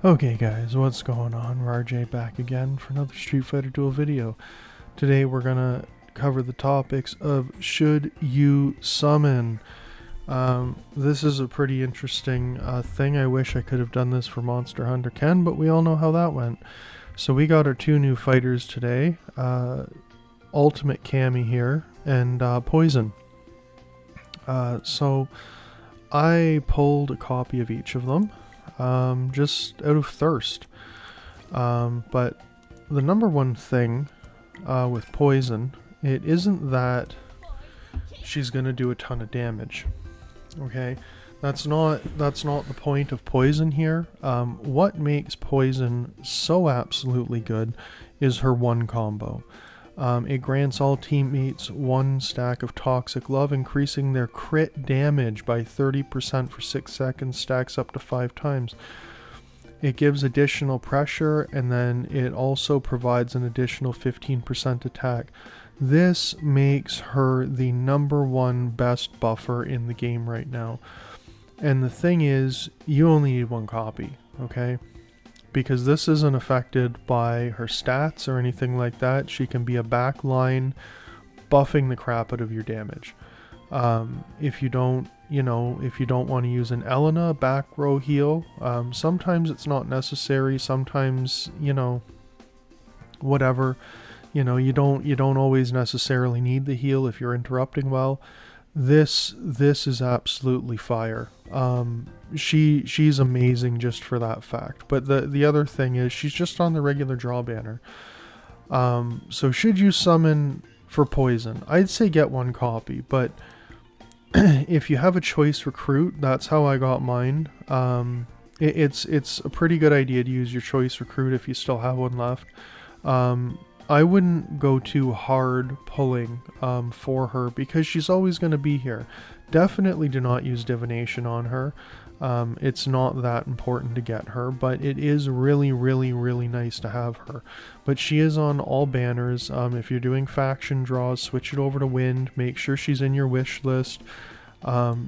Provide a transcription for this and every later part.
Okay guys, what's going on? RJ back again for another Street Fighter Duel video. Today we're gonna cover the topics of should you summon. This is a pretty interesting thing. I wish I could have done this for Monster Hunter Ken, but we all know how that went. So we got our two new fighters today, Ultimate Cammy here, and Poison. So I pulled a copy of each of them. Just out of thirst. But the number one thing with Poison, it isn't that she's gonna do a ton of damage. Okay, that's not the point of Poison here. What makes Poison so absolutely good is her one combo. It grants all teammates one stack of Toxic Love, increasing their crit damage by 30% for 6 seconds, stacks up to 5 times. It gives additional pressure, and then it also provides an additional 15% attack. This makes her the number one best buffer in the game right now. And the thing is, you only need one copy, okay? Because this isn't affected by her stats or anything like that. She can be a backline buffing the crap out of your damage. If you don't want to use an Elena back row heal, sometimes it's not necessary. Sometimes, whatever, you don't always necessarily need the heal if you're interrupting well. This is absolutely fire. She's amazing just for that fact. But the other thing is she's just on the regular draw banner. So should you summon for Poison? I'd say get one copy, but if you have a choice recruit, that's how I got mine. It's a pretty good idea to use your choice recruit if you still have one left. I wouldn't go too hard pulling for her because she's always going to be here. Definitely do not use divination on her. It's not that important to get her, but it is really, really, really nice to have her. But she is on all banners. If you're doing faction draws, switch it over to Wind. Make sure she's in your wish list.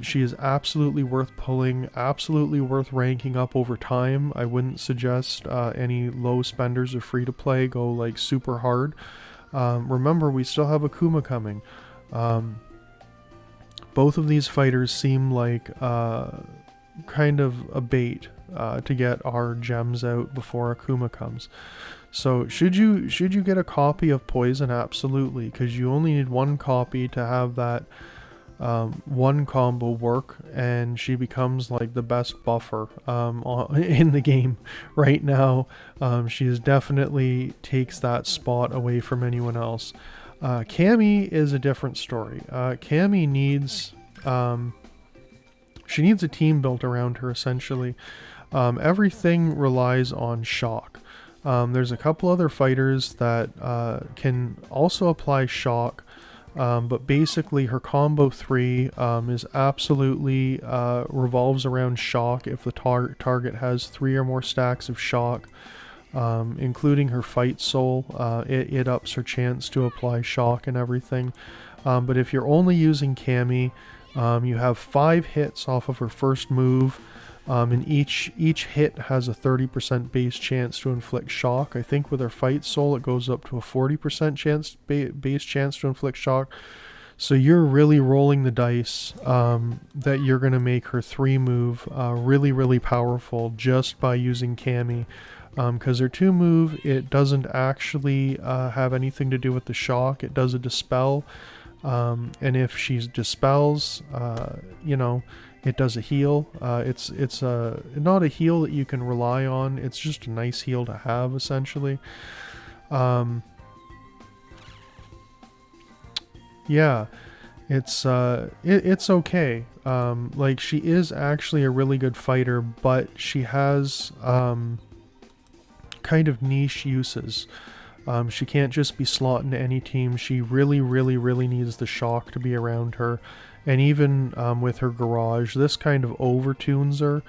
She is absolutely worth pulling, absolutely worth ranking up over time. I wouldn't suggest any low spenders or free to play go like super hard. Remember, we still have Akuma coming. Both of these fighters seem like kind of a bait to get our gems out before Akuma comes. So should you get a copy of Poison? Absolutely, because you only need one copy to have that one combo work, and she becomes like the best buffer in the game right now. She definitely takes that spot away from anyone else. Cammy is a different story. Cammy needs she needs a team built around her, essentially. Everything relies on shock. There's a couple other fighters that can also apply shock. But basically her combo 3 is absolutely revolves around shock if the target has 3 or more stacks of shock, including her fight soul. It ups her chance to apply shock and everything. But if you're only using Cammy, you have 5 hits off of her first move. And each hit has a 30% base chance to inflict shock. I think with her fight soul it goes up to a 40% base chance to inflict shock. So you're really rolling the dice that you're going to make her 3 move really, really powerful just by using Cammy. Because her 2 move, it doesn't actually have anything to do with the shock. It does a dispel. And if she dispels, it does a heal. It's not a heal that you can rely on. It's just a nice heal to have, essentially. Yeah, it's okay. Like, she is actually a really good fighter, but she has kind of niche uses. She can't just be slotted into any team. She really, really, really needs the shock to be around her. And even with her garage, this kind of overtunes her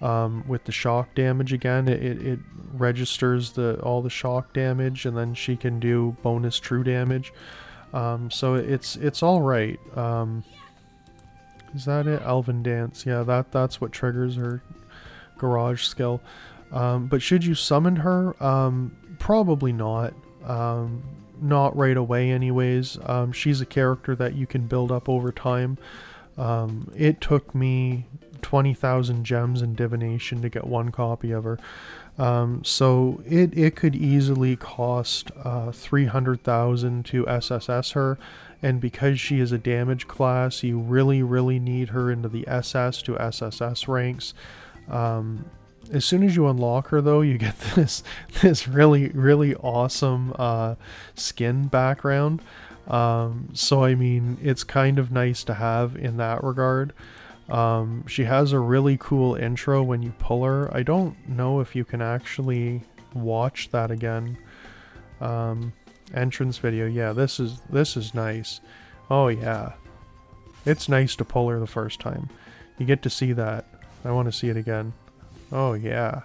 with the shock damage again. It registers all the shock damage, and then she can do bonus true damage. So it's all right. Is that it? Elven Dance. Yeah, that's what triggers her garage skill. But should you summon her? Probably not. Not right away anyways. She's a character that you can build up over time. It took me 20,000 gems in divination to get one copy of her. So it could easily cost 300,000 to SSS her, and because she is a damage class, you really need her into the SS to SSS ranks. As soon as you unlock her though, you get this really awesome skin background. So I mean, it's kind of nice to have in that regard. She has a really cool intro when you pull her. I don't know if you can actually watch that again. Entrance video. Yeah, this is nice. Oh yeah. It's nice to pull her the first time. You get to see that. I want to see it again. Oh yeah.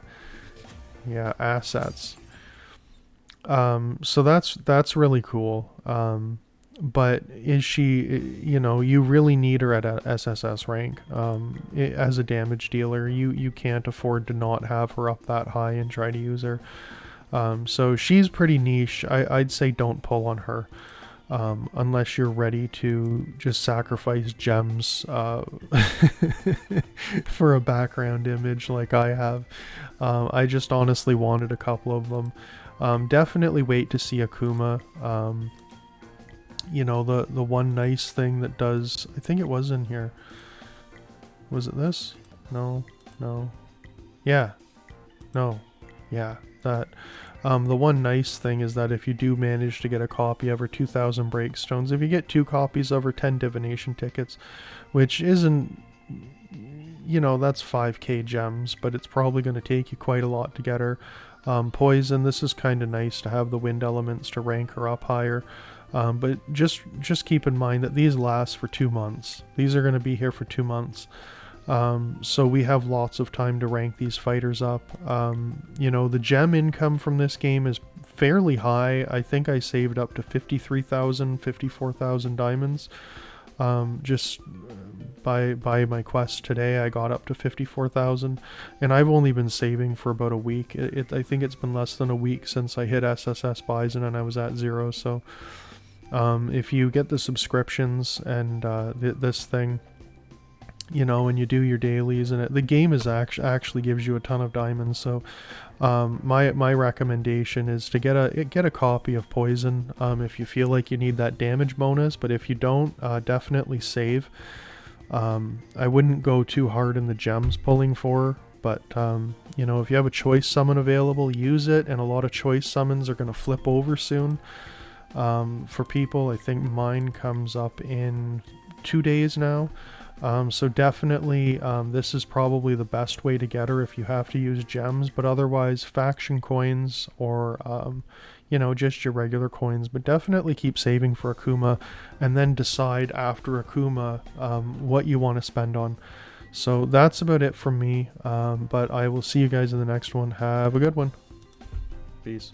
Yeah, assets. So that's really cool. But is she, you know, you really need her at a SSS rank. As a damage dealer, you can't afford to not have her up that high and try to use her. So she's pretty niche. I'd say don't pull on her. Unless you're ready to just sacrifice gems for a background image like I have. I just honestly wanted a couple of them. Definitely wait to see Akuma. You know, the one nice thing that does, I think it was in here. Was it this? No. Yeah. No. Yeah, that. The one nice thing is that if you do manage to get a copy of her, 2,000 breakstones, if you get 2 copies of her, 10 divination tickets, which isn't, you know, that's 5k gems, but it's probably going to take you quite a lot to get her. Poison, this is kind of nice to have the wind elements to rank her up higher. But just keep in mind that these last for 2 months. These are going to be here for 2 months. So we have lots of time to rank these fighters up. You know, the gem income from this game is fairly high. I think I saved up to 53,000, 54,000 diamonds. Just by my quest today, I got up to 54,000, and I've only been saving for about a week. I think it's been less than a week since I hit SSS Bison and I was at 0. So if you get the subscriptions and this thing, you know, and you do your dailies, and the game is actually gives you a ton of diamonds. So my recommendation is to get a copy of Poison if you feel like you need that damage bonus. But if you don't, definitely save. I wouldn't go too hard in the gems pulling for, but you know, if you have a choice summon available, use it. And a lot of choice summons are going to flip over soon for people. I think mine comes up in 2 days now. So definitely this is probably the best way to get her if you have to use gems, but otherwise faction coins or you know, just your regular coins. But definitely keep saving for Akuma, and then decide after Akuma what you want to spend on. So that's about it from me, but I will see you guys in the next one. Have a good one. Peace.